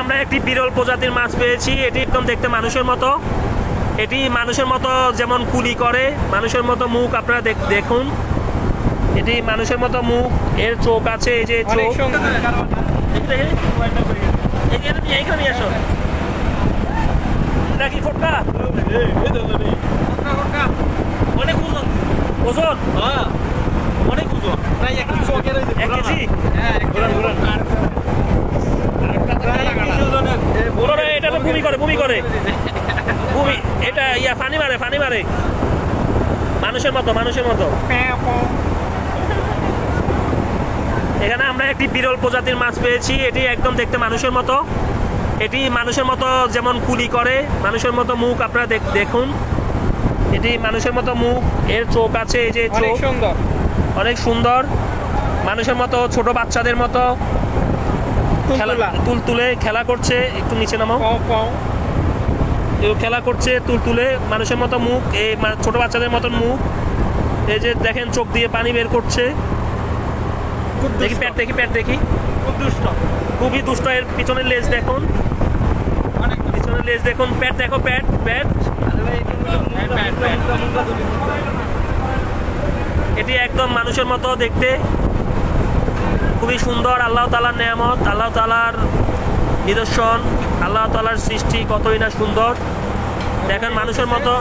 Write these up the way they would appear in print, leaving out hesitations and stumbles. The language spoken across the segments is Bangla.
আমরা একটি বিরল প্রজাতির মাছ পেয়েছি। এটি একদম দেখতে মানুষের মতো, এটি মানুষের মতো যেমন কুলি করে, মানুষের মতো মুখ। আপনারা দেখুন, এটি মানুষের মতো মুখ, এর চোখ আছে, এই যে চোখ। কি ফোটকা অনেক ওজন, ওজন অনেক ওজন, 1 কেজি। এটা তো ভূমি করে, ভূমি করে, ভূমি। এটা ফানি মারে, ফানি মারে মানুষের মতো, মানুষের মতো। এখানে আমরা একটি বিরল প্রজাতির মাছ পেয়েছি। এটি একদম দেখতে মানুষের মতো, এটি মানুষের মতো যেমন কুলি করে, মানুষের মতো মুখ। আপনারা দেখুন, এটি মানুষের মতো মুখ, এর চোখ আছে, এই যে চোখ। অনেক সুন্দর, মানুষের মতো, ছোট বাচ্চাদের মতো তুলে খেলা করছে। একটু নিচে নামাও, খেলা করছে তুলে, মানুষের মতো মুখ, এই ছোট বাচ্চাদের মতন মুখ। এই যে দেখেন, চোখ দিয়ে পানি বের করছে। দেখি প্যাট, দেখি প্যাট, দেখি। খুব দুষ্ট, খুবই দুষ্ট। এর পিছনের লেজ দেখুন, পিছনের লেজ দেখুন। প্যাট দেখো, প্যাট, প্যাট। এটি একদম মানুষের মতো দেখতে, খুবই সুন্দর। আল্লাহ তাআলার নেয়ামত, আল্লাহ তাআলার নিদর্শন, আল্লাহ তাআলার সৃষ্টি কতই না সুন্দর। দেখেন মানুষের মতো,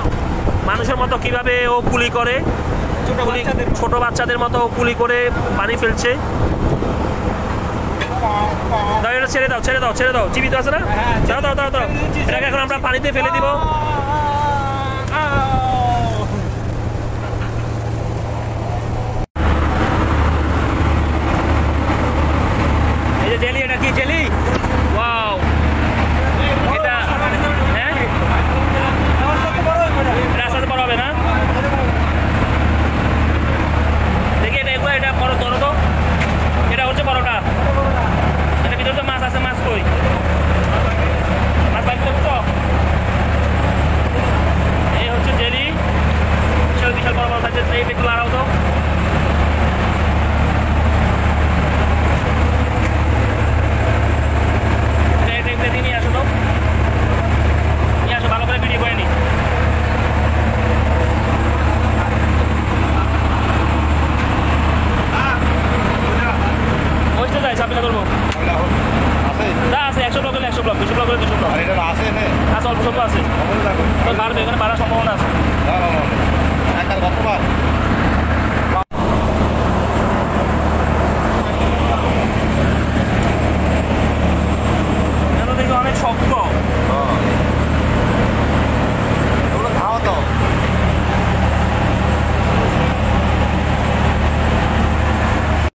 মানুষের মতো কিভাবে ও কুলি করে, ছোট বাচ্চাদের মতো কুলি করে পানি ফেলছে। এটা ছেড়ে দাও, ছেড়ে দাও, ছেড়ে দাও। জীবিত আছে না? দাও দাও দাও দাও। এটাকে এখন আমরা পানিতে ফেলে দিব। এই যে জেলি, এটা কি জেলি? ওয়াও, এটা হ্যাঁ, রাস্তাতে বড় হবে না? দেখি এটা, এটা বড় ধরো তো। এটা হচ্ছে বড়টা, এটা ভিতরে তো মাছ আছে। মাছ কই? মাছ বাইর করছো? এই হচ্ছে জেলি, বিশাল বিশাল বড় বড় সাইজের। এই একটু লাগাও তো। নিয়ে আসো তো, নিয়ে আসো, ভালো করে ভিডিও করে নি। ওইটা যাই সাবিনা করবো। না আছে 100 ব্লক হলে 100 ব্লক, 200 ব্লক হলে 200 ব্লক আছে। অল্প স্বল্প আছে, তো বাড়বে, এখানে বাড়ার সম্ভাবনা আছে। দেখি অনেক শক্ত।